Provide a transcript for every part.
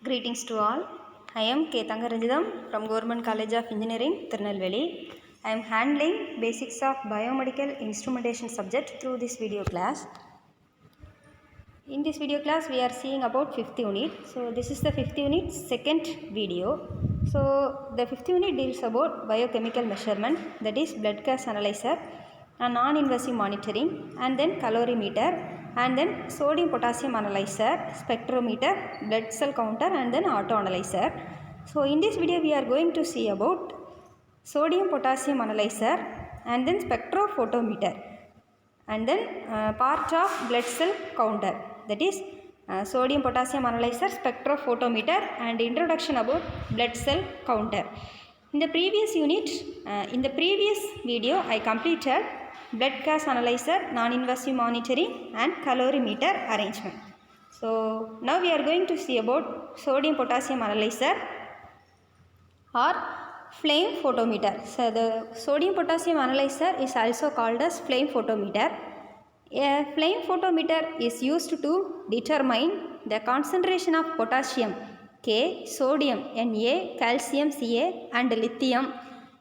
Greetings to all. I am K. Thangaranjitham from Government College of Engineering, Tirunelveli. I am handling basics of biomedical instrumentation subject through this video class. In this video class, we are seeing about 5th unit. So, this is the 5th unit second video. So, the 5th unit deals about biochemical measurement, that is blood gas analyzer, and non-invasive monitoring, and then calorimeter, and then sodium potassium analyzer, spectrometer, blood cell counter, and then auto analyzer. So, in this video, we are going to see about sodium potassium analyzer and then spectrophotometer, and then part of blood cell counter, that is sodium potassium analyzer, spectrophotometer, and introduction about blood cell counter. In the previous unit, in the previous video, I completed blood gas analyzer, non-invasive monitoring, and calorimeter arrangement. So now we are going to see about sodium potassium analyzer or flame photometer. So the sodium potassium analyzer is also called as flame photometer. A flame photometer is used to determine the concentration of potassium K, sodium Na, calcium Ca, and lithium.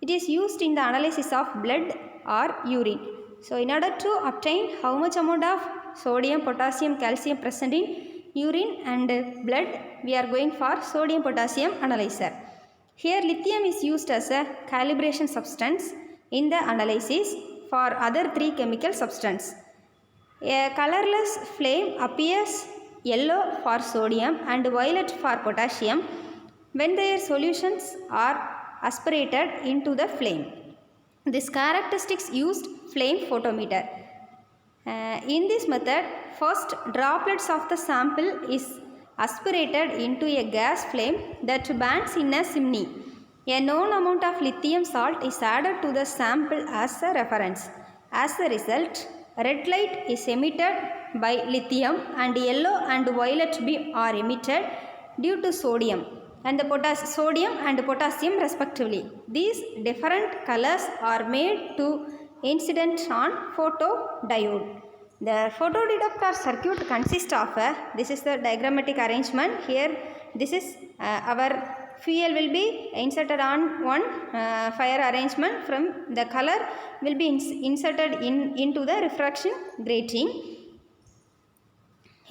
It is used in the analysis of blood or urine. So in order to obtain how much amount of sodium, potassium, calcium present in urine and blood, we are going for sodium potassium analyzer. Here lithium is used as a calibration substance in the analysis for other three chemical substances. A colorless flame appears yellow for sodium and violet for potassium when their solutions are aspirated into the flame. This characteristics used flame photometer. In this method, first droplets of the sample is aspirated into a gas flame that burns in a chimney. A known amount of lithium salt is added to the sample as a reference. As a result, red light is emitted by lithium and yellow and violet beam are emitted due to sodium and the sodium and potassium respectively. These different colors are made to incident on photodiode. The photodetector circuit consists of this is the diagrammatic arrangement. Here this is our fuel will be inserted on one fire arrangement. From the color will be inserted into the refraction grating.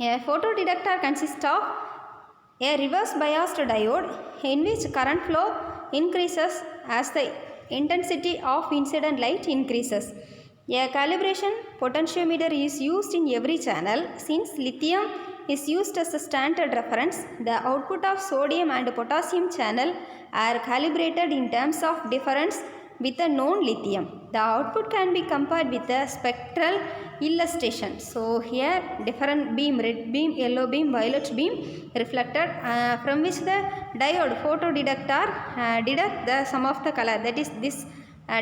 A photodetector consists of a reverse biased diode in which current flow increases as the intensity of incident light increases. A calibration potentiometer is used in every channel. Since lithium is used as a standard reference, the output of sodium and potassium channel are calibrated in terms of difference with the known lithium. The output can be compared with the spectral illustration. So here different beam, red beam, yellow beam, violet beam reflected from which the diode photodetector deduct the sum of the color, that is this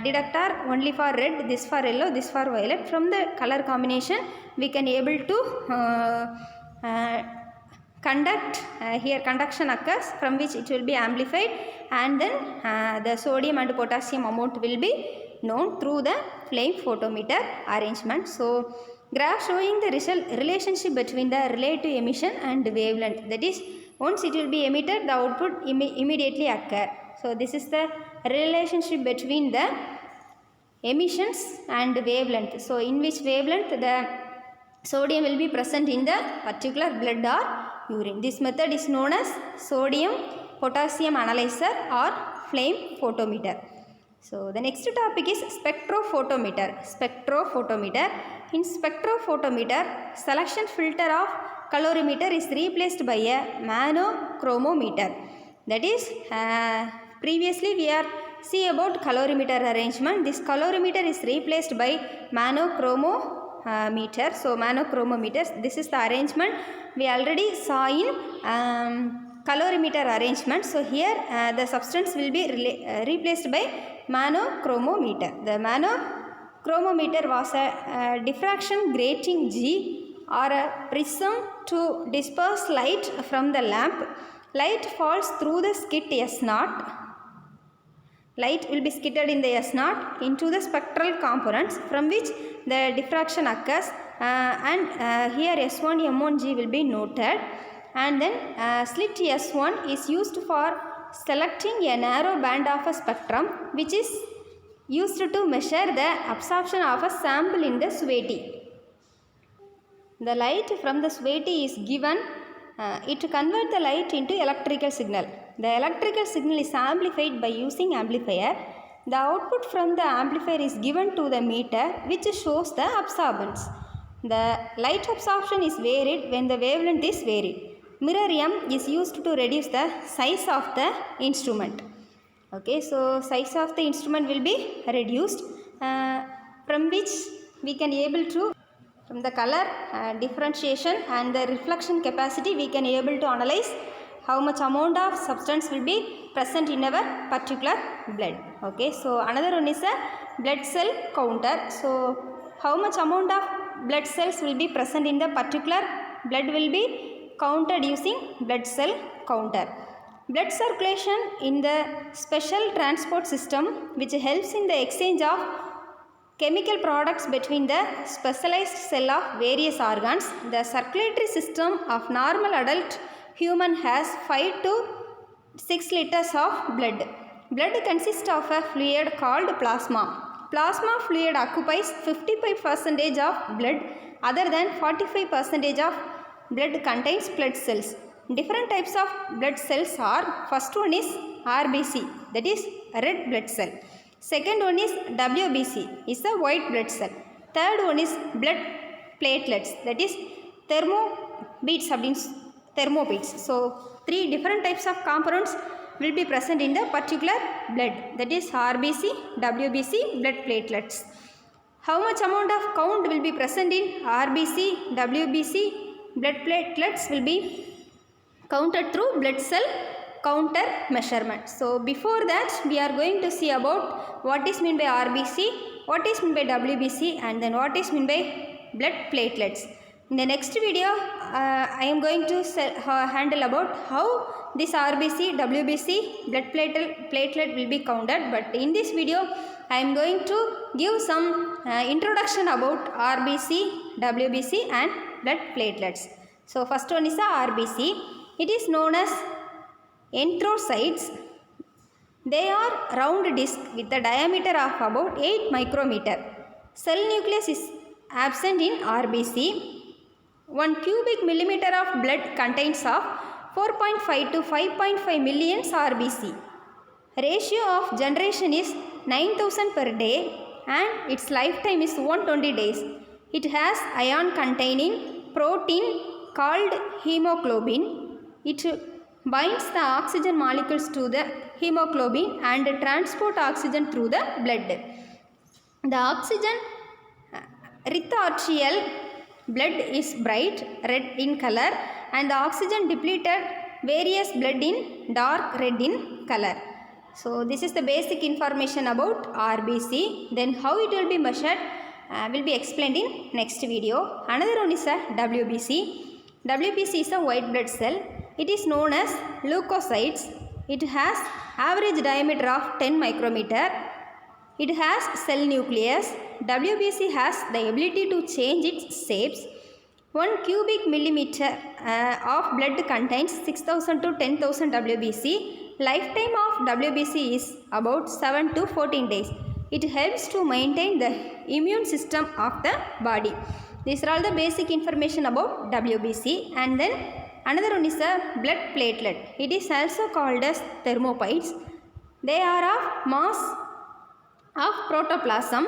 detector only for red, this for yellow, this for violet. From the color combination we can able to conduct, here conduction occurs from which it will be amplified, and then the sodium and potassium amount will be known through the flame photometer arrangement. So graph showing the relationship between the relative emission and wavelength, that is once it will be emitted the output immediately occur. So this is the relationship between the emissions and wavelength. So in which wavelength the sodium will be present in the particular blood or urine. This method is known as sodium potassium analyzer or flame photometer. So the next topic is spectrophotometer. Spectrophotometer. In spectrophotometer, selection filter of calorimeter is replaced by a monochromometer. That is, previously we are see about calorimeter arrangement. This calorimeter is replaced by monochromometer. So monochromometers, this is the arrangement we already saw in calorimeter arrangement. So here the substance will be replaced by monochromometer. The monochromometer was a diffraction grating G or a prism to disperse light from the lamp. Light falls through the slit S0. Light will be scattered in the S0 into the spectral components from which the diffraction occurs, and here S1 M1G will be noted. And then slit S1 is used for selecting a narrow band of a spectrum which is used to measure the absorption of a sample in the Sweaty. The light from the Sweaty is given, it converts the light into electrical signal. The electrical signal is amplified by using amplifier. The output from the amplifier is given to the meter which shows the absorbance. The light absorption is varied when the wavelength is varied. Mirror M is used to reduce the size of the instrument. Okay, so size of the instrument will be reduced, from which we can able to, from the color differentiation and the reflection capacity, we can able to analyze how much amount of substance will be present in our particular blood. Okay, so another one is a blood cell counter. So how much amount of blood cells will be present in the particular blood will be counted using blood cell counter. Blood circulation in the special transport system which helps in the exchange of chemical products between the specialized cell of various organs. The circulatory system of normal adult human has 5 to 6 liters of blood. Blood consists of a fluid called plasma. Plasma fluid occupies 55% of blood, other than 45% of blood contains blood cells. Different types of blood cells are, first one is RBC, that is red blood cell. Second one is WBC, is a white blood cell. Third one is blood platelets, that is thermobeats. So three different types of components will be present in the particular blood, that is RBC, WBC, blood platelets. How much amount of count will be present in RBC, WBC, blood platelets will be counted through blood cell counter measurement. So before that we are going to see about what is meant by RBC, what is meant by WBC, and then what is meant by blood platelets. In the next video I am going to handle about how this RBC, WBC, blood platelet will be counted, but in this video I am going to give some introduction about RBC, WBC and blood platelets. So first one is the RBC. It is known as erythrocytes. They are round disc with a diameter of about 8 micrometer. Cell nucleus is absent in RBC. 1 cubic millimeter of blood contains of 4.5 to 5.5 million RBC. Ratio of generation is 9000 per day and its lifetime is 120 days. It has ion containing protein called hemoglobin. It binds the oxygen molecules to the hemoglobin and transport oxygen through the blood. The oxygen rich arterial blood is bright red in color and the oxygen depleted various blood in dark red in color. So this is the basic information about RBC. Then how it will be measured will be explained in next video. Another one is a WBC. WBC is a white blood cell. It is known as leukocytes. It has average diameter of 10 micrometer. It has cell nucleus. WBC has the ability to change its shapes. 1 cubic millimeter of blood contains 6000 to 10,000 WBC. Lifetime of WBC is about 7 to 14 days. It helps to maintain the immune system of the body. These are all the basic information about WBC. And then another one is the blood platelet. It is also called as thermocytes. They are of mass of protoplasm.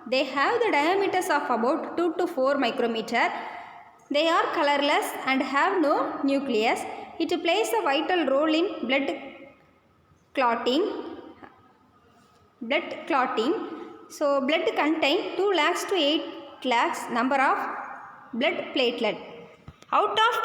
They have the diameters of about 2 to 4 micrometer. They are colorless and have no nucleus. It plays a vital role in blood clotting. So blood contains 2 lakhs to 8 lakhs number of blood platelet. Out of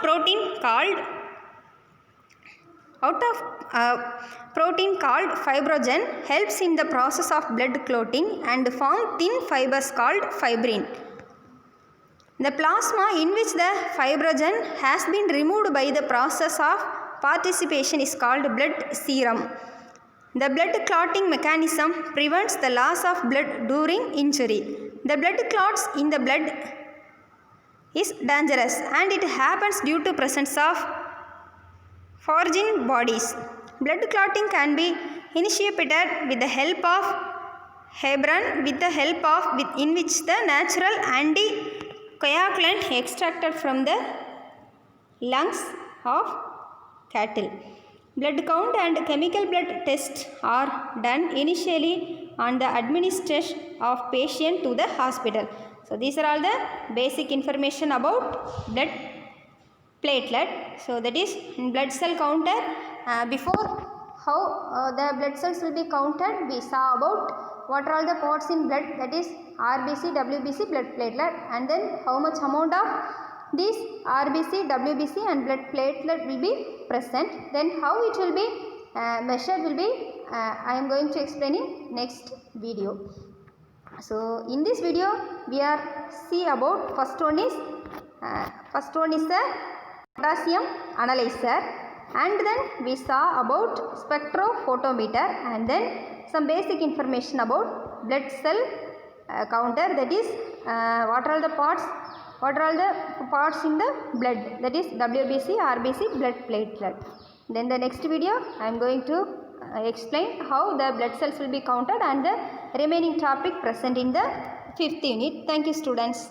protein called fibrogen helps in the process of blood clotting and form thin fibers called fibrin. The plasma in which the fibrogen has been removed by the process of participation is called blood serum. The blood clotting mechanism prevents the loss of blood during injury. The blood clots in the blood is dangerous and it happens due to presence of foreign bodies. Blood clotting can be initiated with the help of heparin in which the natural anticoagulant extracted from the lungs of cattle. Blood count and chemical blood tests are done initially on the administration of patient to the hospital. So these are all the basic information about blood platelet. So that is in blood cell counter. Before how the blood cells will be counted, we saw about what are all the parts in blood, that is RBC, WBC, blood platelet, and then how much amount of these RBC, WBC and blood platelet will be present. Then how it will be measured will be I am going to explain in next video. So in this video we are see about first one is the potassium analyzer, and then we saw about spectrophotometer, and then some basic information about blood cell counter, that is what are all the parts in the blood, that is WBC, RBC, blood platelet. Then the next video I am going to explain how the blood cells will be counted and the remaining topic present in the 5th unit. Thank you students.